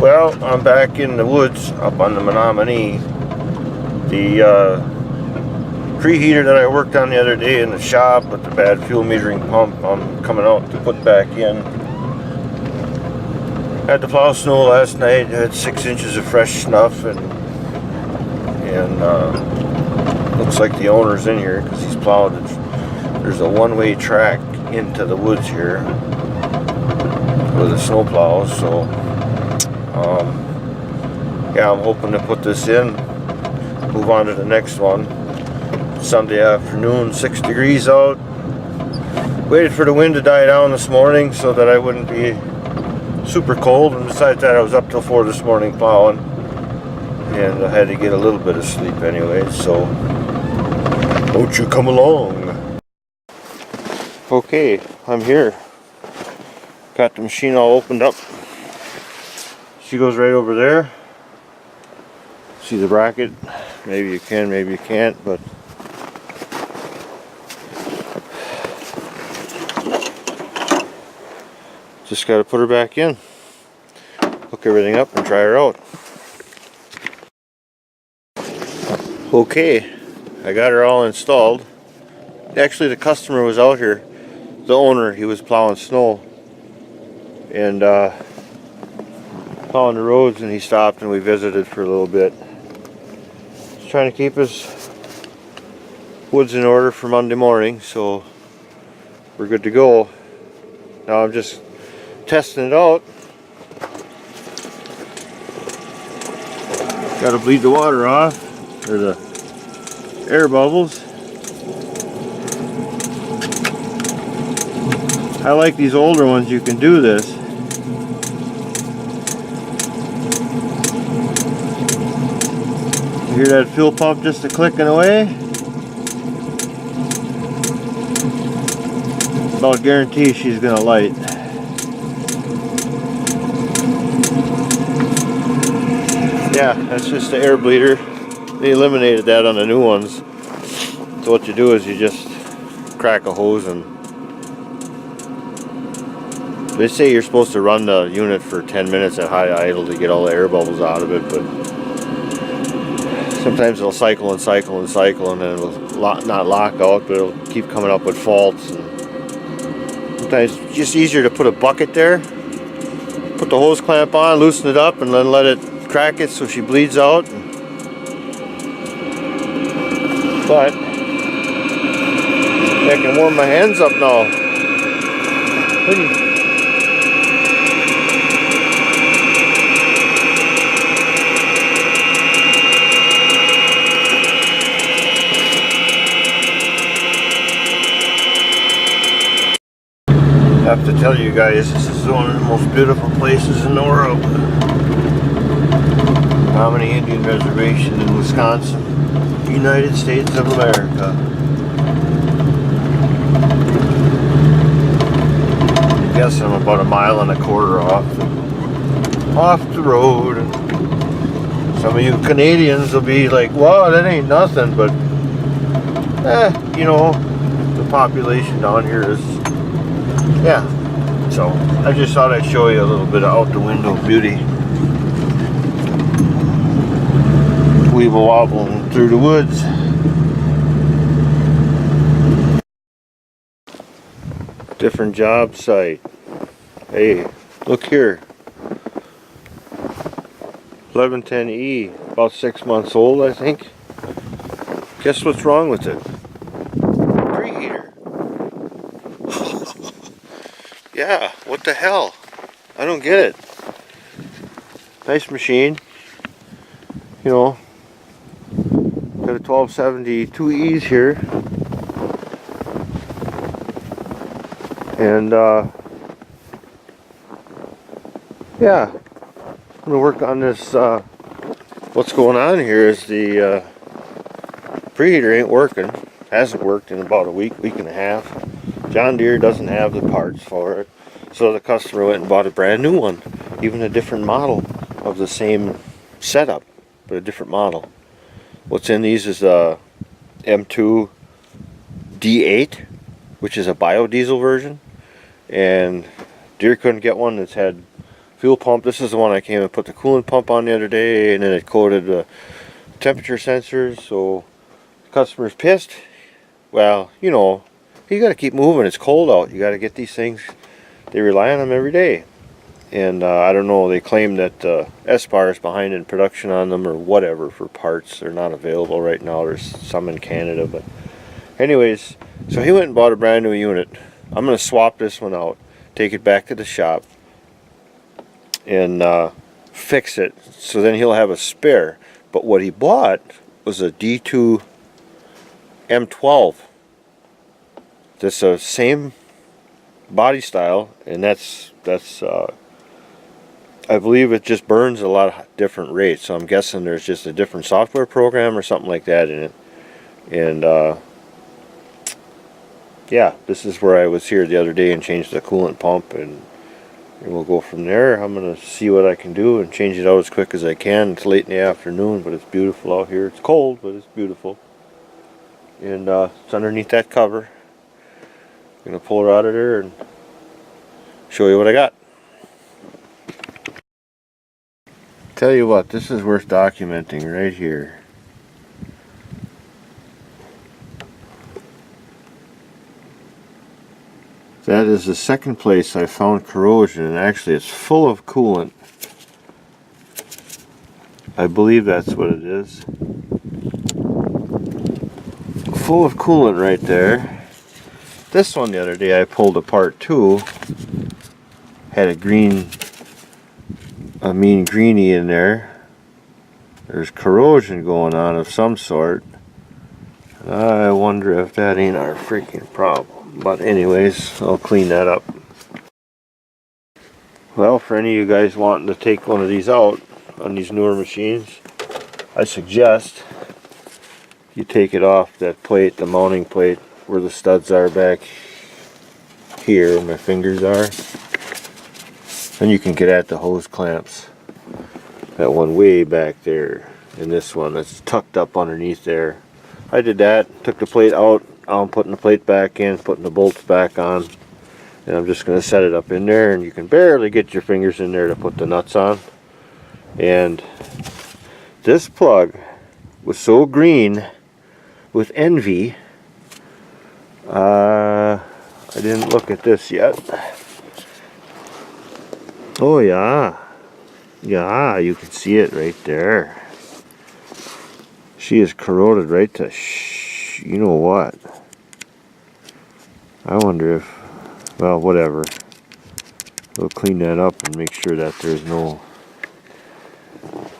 Well, I'm back in the woods up on the Menominee. The preheater that I worked on the other day in the shop with the bad fuel metering pump, I'm coming out to put back in. Had to plow snow last night. Had 6 inches of fresh snuff, and looks like the owner's in here because he's plowed. There's a one-way track into the woods here with a snow plow, so yeah, I'm hoping to put this in, move on to the next one. Sunday afternoon, 6 degrees out. Waited for the wind to die down this morning so that I wouldn't be super cold, and besides that, I was up till 4 this morning plowing, and I had to get a little bit of sleep anyway, so won't you come along? Okay, I'm here. Got the machine all opened up. She goes right over there. See the bracket? Maybe you can, maybe you can't, but just got to put her back in, hook everything up and try her out. Okay, I got her all installed. Actually, the customer was out here, the owner. He was plowing snow and plowing the roads, and he stopped and we visited for a little bit. He's trying to keep his woods in order for Monday morning, so we're good to go. Now I'm just testing it out. Got to bleed the water off, or the air bubbles. I like these older ones, you can do this. You hear that fuel pump just a clicking away? About guarantee she's gonna light. Yeah, that's just the air bleeder. They eliminated that on the new ones. So what you do is you just crack a hose, and they say you're supposed to run the unit for 10 minutes at high idle to get all the air bubbles out of it, but sometimes it'll cycle and cycle and cycle, and then it'll not lock out, but it'll keep coming up with faults. And sometimes it's just easier to put a bucket there, put the hose clamp on, loosen it up, and then let it crack it so she bleeds out. But I can warm my hands up now. I have to tell you guys, this is one of the most beautiful places in the world. Menominee Indian Reservation in Wisconsin, United States of America. I guess I'm about 1.25 miles off the road. Some of you Canadians will be like, wow, that ain't nothing, but you know, the population down here is, yeah. So I just thought I'd show you a little bit of out the window beauty. Weeble wobbling through the woods. Different job site. Hey, look here. 1110E, about 6 months old, I think. Guess what's wrong with it? Preheater. Yeah, what the hell? I don't get it. Nice machine. You know, got a 1270 2Es here. And yeah, I'm gonna work on this. What's going on here is the preheater ain't working. Hasn't worked in about a week and a half. John Deere doesn't have the parts for it, so the customer went and bought a brand new one, even a different model of the same setup, but a different model. What's in these is a M2 D8, which is a biodiesel version, and Deere couldn't get one that's had fuel pump. This is the one I came and put the coolant pump on the other day, and then it coated the temperature sensors, so the customer's pissed. Well, you know, you got to keep moving. It's cold out. You got to get these things. They rely on them every day. And I don't know, they claim that Espar is behind in production on them or whatever for parts. They're not available right now. There's some in Canada, but anyways, so he went and bought a brand new unit. I'm going to swap this one out, take it back to the shop, and fix it, so then he'll have a spare. But what he bought was a D2 M12. That's the same body style, and that's I believe it just burns a lot of different rates, so I'm guessing there's just a different software program or something like that in it. And yeah, this is where I was here the other day and changed the coolant pump, and we'll go from there. I'm going to see what I can do and change it out as quick as I can. It's late in the afternoon, but it's beautiful out here. It's cold, but it's beautiful. And it's underneath that cover. I'm going to pull her out of there and show you what I got. Tell you what, this is worth documenting right here. That is the second place I found corrosion, and actually it's full of coolant. I believe that's what it is. Full of coolant right there. This one the other day I pulled apart too. Had a mean greenie in there. There's corrosion going on of some sort. I wonder if that ain't our freaking problem. But anyways, I'll clean that up. Well, for any of you guys wanting to take one of these out on these newer machines, I suggest you take it off that plate, the mounting plate, where the studs are back here, where my fingers are. Then you can get at the hose clamps. That one way back there, and this one that's tucked up underneath there. I did that, took the plate out. I'm putting the plate back in, putting the bolts back on, and I'm just going to set it up in there, and you can barely get your fingers in there to put the nuts on. And this plug was so green with envy, I didn't look at this yet. Oh yeah, you can see it right there. She is corroded right to you know what. I wonder if, well, whatever. We'll clean that up and make sure that there's no,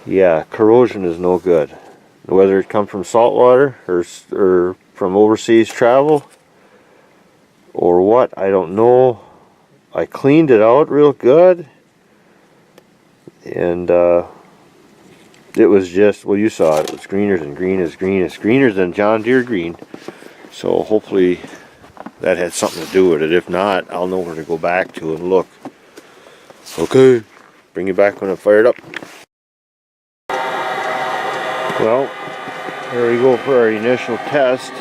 yeah, corrosion is no good. Whether it come from salt water or from overseas travel or what, I don't know. I cleaned it out real good, and it was just, well, you saw it. It was greener than green is green. It's greener than John Deere green. So hopefully that had something to do with it. If not, I'll know where to go back to and look. Okay, bring you back when I'm fired up. Well, there we go for our initial test.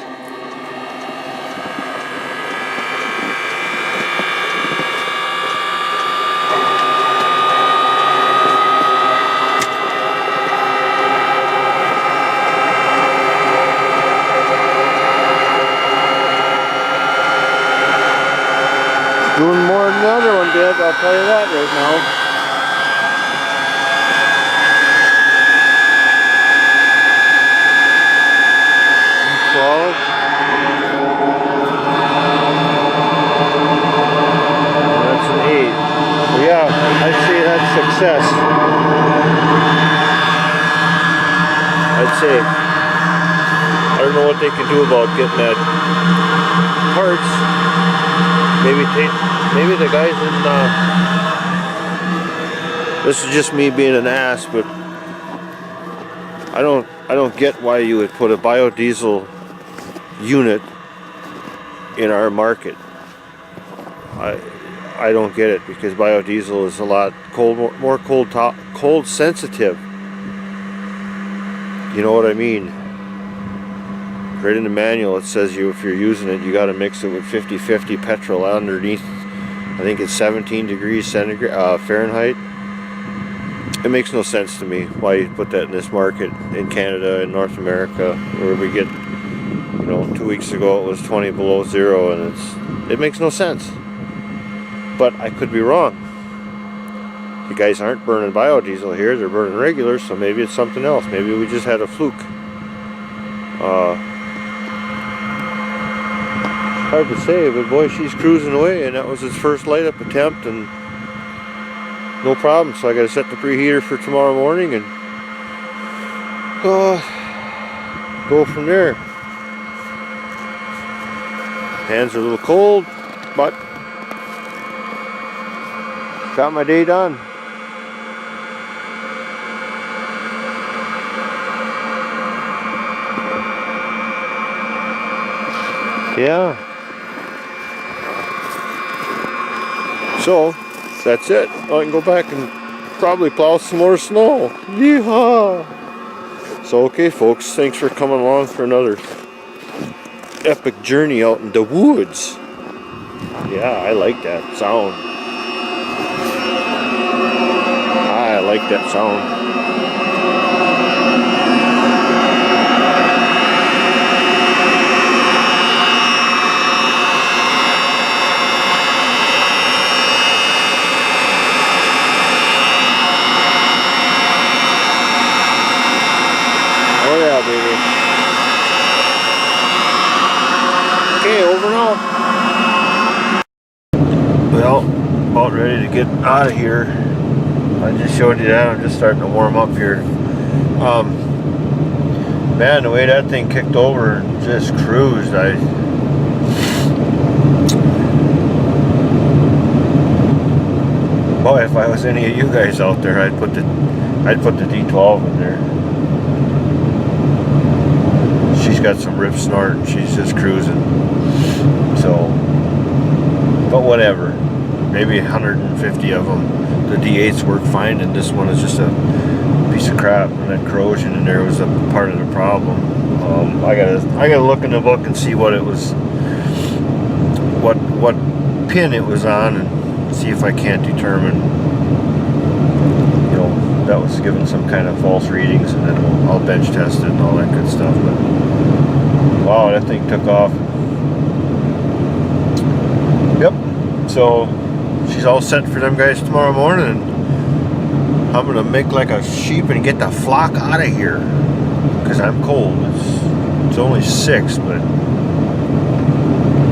Doing more than the other one did, I'll tell you that right now. That's an 8. So yeah, I'd say that's success. I'd say. I don't know what they can do about getting that parts. Maybe the guys in this is just me being an ass, but I don't get why you would put a biodiesel unit in our market. I don't get it, because biodiesel is a lot more cold sensitive. You know what I mean? Right in the manual it says if you're using it, you got to mix it with 50-50 petrol underneath. I think it's 17 degrees centigrade, Fahrenheit. it makes no sense to me why you put that in this market in Canada and North America, where we get, 2 weeks ago it was 20 below zero, and it makes no sense. But I could be wrong. You guys aren't burning biodiesel here, they're burning regular, so maybe it's something else. Maybe we just had a fluke. Hard to say, but boy, she's cruising away, and that was its first light up attempt, and no problem. So I got to set the preheater for tomorrow morning and go from there. Hands are a little cold, but got my day done. Yeah. So that's it. I can go back and probably plow some more snow. Yeehaw! So okay, folks, thanks for coming along for another epic journey out in the woods. Yeah, I like that sound. I like that sound. Oh yeah, baby. Okay, over and out. Well, about ready to get out of here. I just showed you that. I'm just starting to warm up here. Man, the way that thing kicked over and just cruised, boy, if I was any of you guys out there, I'd put the D12 in there. She's got some rip snort and she's just cruising. So, but whatever. Maybe 150 of them. The D8s work fine, and this one is just a piece of crap. And that corrosion in there was a part of the problem. I gotta look in the book and see what it was, what pin it was on, and see if I can't determine. That was given some kind of false readings, and then I'll bench test it and all that good stuff. But wow, that thing took off. Yep. So she's all set for them guys tomorrow morning. I'm gonna make like a sheep and get the flock out of here because I'm cold. It's only 6, but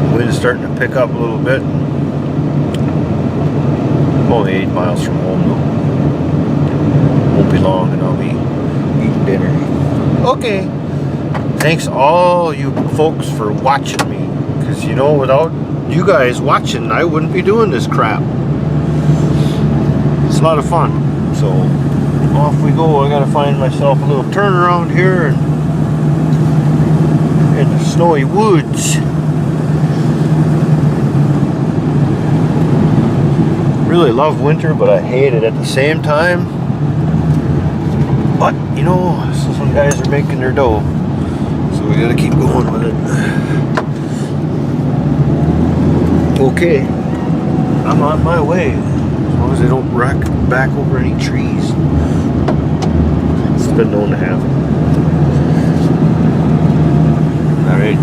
the wind is starting to pick up a little bit. I'm only 8 miles from home though. Won't be long and I'll be eating dinner. Okay. Thanks all you folks for watching me, because without you guys watching, I wouldn't be doing this crap. It's a lot of fun. So off we go. I gotta find myself a little turnaround here in the snowy woods. Really love winter, but I hate it at the same time. But some guys are making their dough, so we gotta keep going with it. Okay, I'm on my way, as long as I don't wreck back over any trees. It's been known to happen. Alright.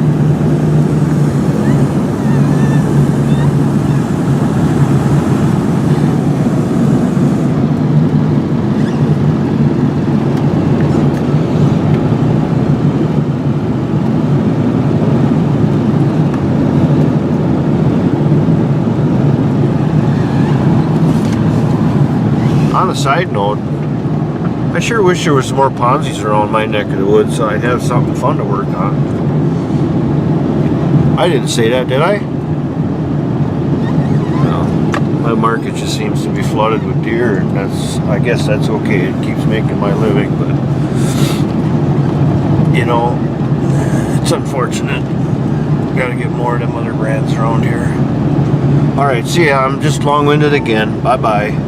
On a side note, I sure wish there was some more Ponzies around my neck of the woods so I'd have something fun to work on. I didn't say that, did I? No. My market just seems to be flooded with deer, and I guess that's okay. It keeps making my living, but it's unfortunate. Gotta get more of them other brands around here. Alright, see ya. I'm just long-winded again. Bye-bye.